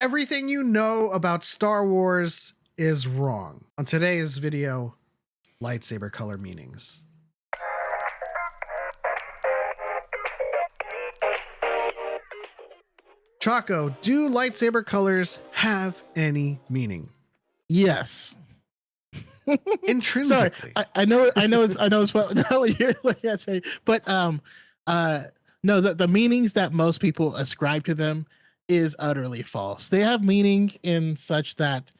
Everything you know about Star Wars is wrong. On today's video, lightsaber color meanings. Choco, do lightsaber colors have any meaning? Yes. Intrinsically. Sorry, I know it's not what you're looking at saying, but no, the meanings that most people ascribe to them is utterly false. They have meaning in such that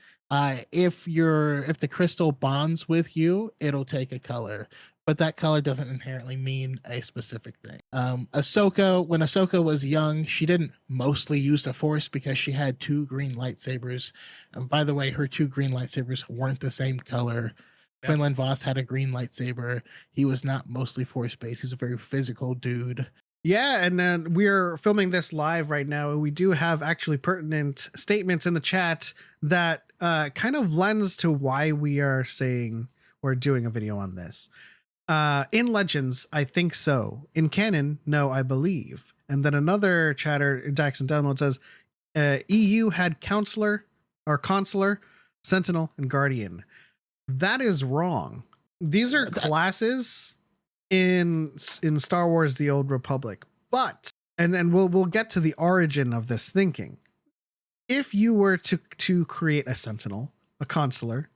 if the crystal bonds with you, it'll take a color, but that color doesn't inherently mean a specific thing. When Ahsoka was young, she didn't mostly use the Force because she had 2 green lightsabers. And by the way, her 2 green lightsabers weren't the same color. Yep. Quinlan Voss had a green lightsaber. He was not mostly Force-based. He's a very physical dude. Yeah, and then we're filming this live right now, and we do have actually pertinent statements in the chat that kind of lends to why we are saying or doing a video on this. In Legends, I think so. In canon, no, I believe. And then another chatter, Dax and Download, says EU had Counselor, Sentinel, and Guardian. That is wrong. These are classes in Star Wars: The Old Republic, but and then we'll get to the origin of this thinking. If you were to create a Sentinel, a Consular,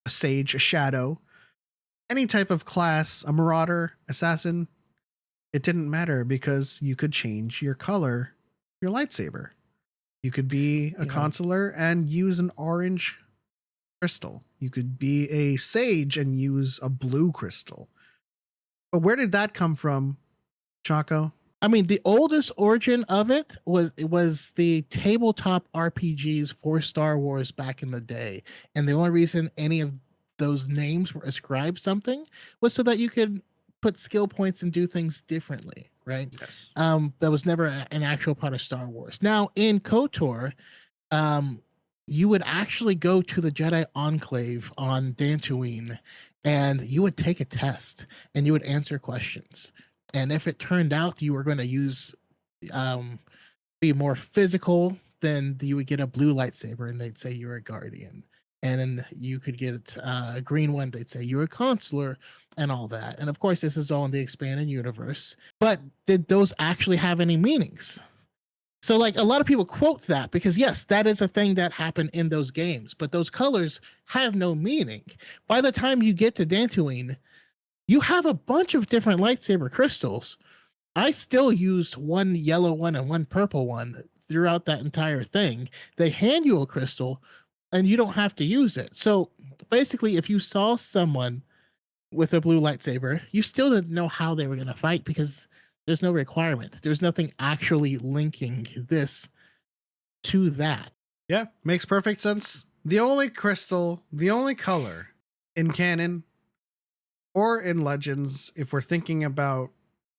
a Sage, a Shadow, any type of class, a Marauder, Assassin, it didn't matter because you could change your color, your lightsaber. You could be a Consular and use an orange crystal. You could be a Sage and use a blue crystal. But where did that come from, Choco? I mean, the oldest origin of it was the tabletop RPGs for Star Wars back in the day. And the only reason any of those names were ascribed something was so that you could put skill points and do things differently, right? Yes. That was never an actual part of Star Wars. Now, in KOTOR, you would actually go to the Jedi Enclave on Dantooine, and you would take a test and you would answer questions. And if it turned out you were going to use be more physical, then you would get a blue lightsaber and they'd say you're a Guardian. And then you could get a green one, they'd say you're a Consular, and all that. And of course, this is all in the expanded universe. But did those actually have any meanings? So like a lot of people quote that because yes, that is a thing that happened in those games, but those colors have no meaning. By the time you get to Dantooine, you have a bunch of different lightsaber crystals. I still used one yellow one and one purple one throughout that entire thing. They hand you a crystal and you don't have to use it. So basically, if you saw someone with a blue lightsaber, you still didn't know how they were going to fight because there's no requirement. There's nothing actually linking this to that. Yeah, makes perfect sense. The only crystal, the only color in canon or in Legends, if we're thinking about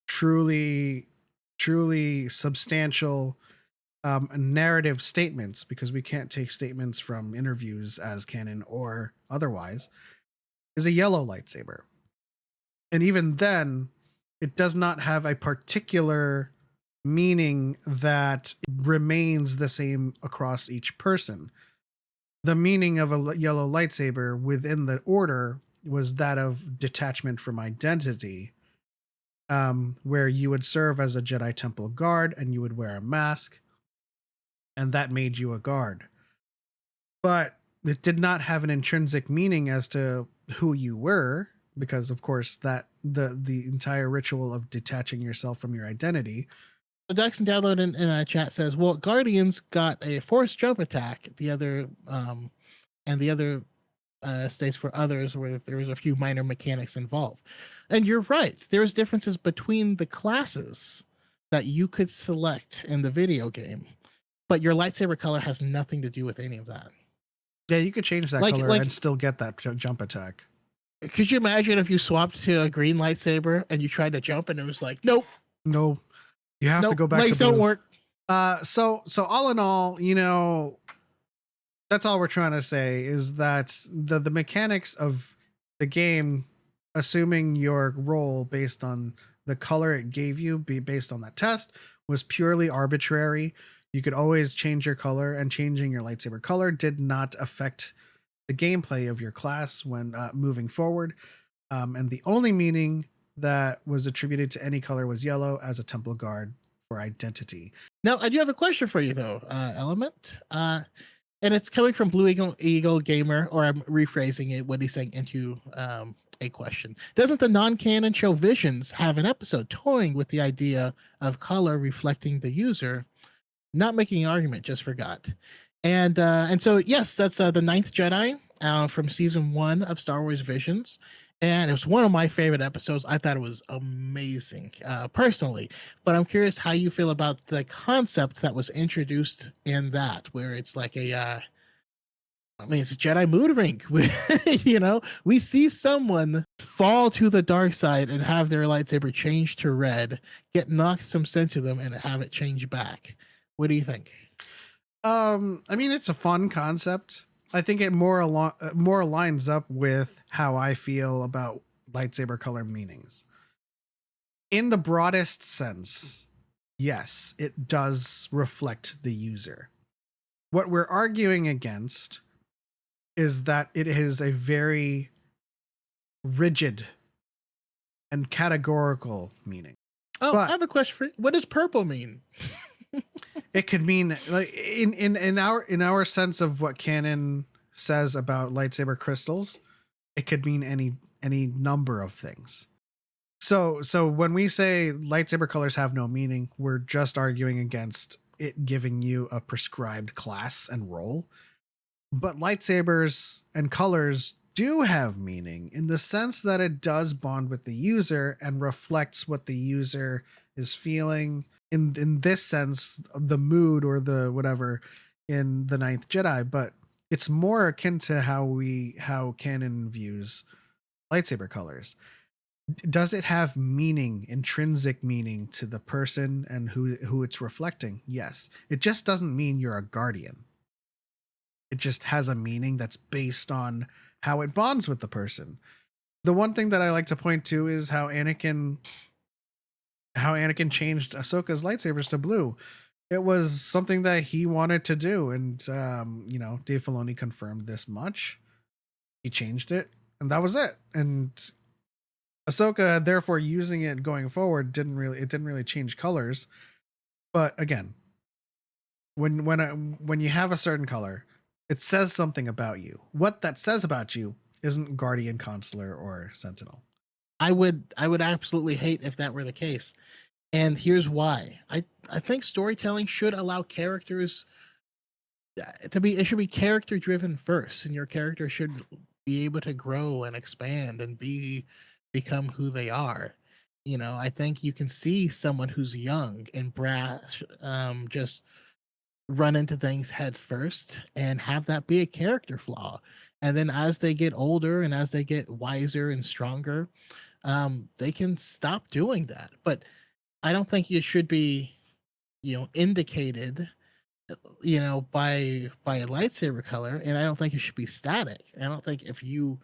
truly substantial narrative statements, because we can't take statements from interviews as canon or otherwise, is a yellow lightsaber. And even then, it does not have a particular meaning that remains the same across each person. The meaning of a yellow lightsaber within the order was that of detachment from identity, where you would serve as a Jedi Temple guard and you would wear a mask, and that made you a guard. But it did not have an intrinsic meaning as to who you were, because of course that the entire ritual of detaching yourself from your identity. Dax and Download in chat says, well, Guardians got a Force jump attack. The other and the other states for others where there was a few minor mechanics involved. And you're right. There's differences between the classes that you could select in the video game, but your lightsaber color has nothing to do with any of that. Yeah, you could change that color and still get that jump attack. Could you imagine if you swapped to a green lightsaber and you tried to jump and it was like, nope. No, you have to go back legs to blue. Don't work. So all in all, you know, that's all we're trying to say is that the mechanics of the game, assuming your role based on the color it gave you, based on that test, was purely arbitrary. You could always change your color, and changing your lightsaber color did not affect the gameplay of your class when moving forward. And the only meaning that was attributed to any color was yellow as a temple guard for identity. Now, I do have a question for you, though, Element. And it's coming from Blue Eagle Gamer, or I'm rephrasing it when he's saying into a question. Doesn't the non-canon show Visions have an episode toying with the idea of color reflecting the user? Not making an argument, just forgot. And so yes, that's the Ninth Jedi from season 1 of Star Wars Visions. And it was one of my favorite episodes. I thought it was amazing, personally. But I'm curious how you feel about the concept that was introduced in that, where it's like it's a Jedi mood ring. We see someone fall to the dark side and have their lightsaber change to red, get knocked some sense to them, and have it change back. What do you think? It's a fun concept. I think it more lines up with how I feel about lightsaber color meanings. In the broadest sense, yes, it does reflect the user. What we're arguing against is that it is a very rigid and categorical meaning. Oh, but I have a question for you. What does purple mean? It could mean, like, in our sense of what canon says about lightsaber crystals, it could mean any number of things. So when we say lightsaber colors have no meaning, we're just arguing against it giving you a prescribed class and role. But lightsabers and colors do have meaning in the sense that it does bond with the user and reflects what the user is feeling. In this sense, the mood or the whatever in the Ninth Jedi, but it's more akin to how canon views lightsaber colors. Does it have meaning, intrinsic meaning to the person and who it's reflecting? Yes. It just doesn't mean you're a guardian. It just has a meaning that's based on how it bonds with the person. The one thing that I like to point to is how Anakin changed Ahsoka's lightsabers to blue. It was something that he wanted to do, and Dave Filoni confirmed this much. He changed it, and that was it. And Ahsoka, therefore, using it going forward didn't really change colors. But again, when you have a certain color, it says something about you. What that says about you isn't Guardian, Consular, or Sentinel. I would absolutely hate if that were the case. And here's why. I think storytelling should allow characters it should be character driven first, and your character should be able to grow and expand and become who they are. I think you can see someone who's young and brash, just run into things head first and have that be a character flaw. And then as they get older and as they get wiser and stronger, they can stop doing that. But I don't think it should be, indicated, by a lightsaber color. And I don't think it should be static. I don't think if you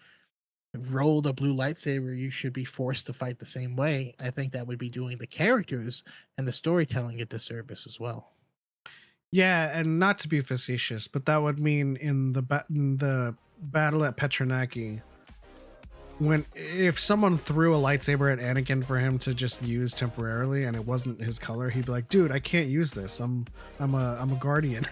rolled a blue lightsaber, you should be forced to fight the same way. I think that would be doing the characters and the storytelling a disservice as well. Yeah, and not to be facetious, but that would mean in the battle at Petranaki, if someone threw a lightsaber at Anakin for him to just use temporarily and it wasn't his color, he'd be like, "Dude, I can't use this. I'm a guardian."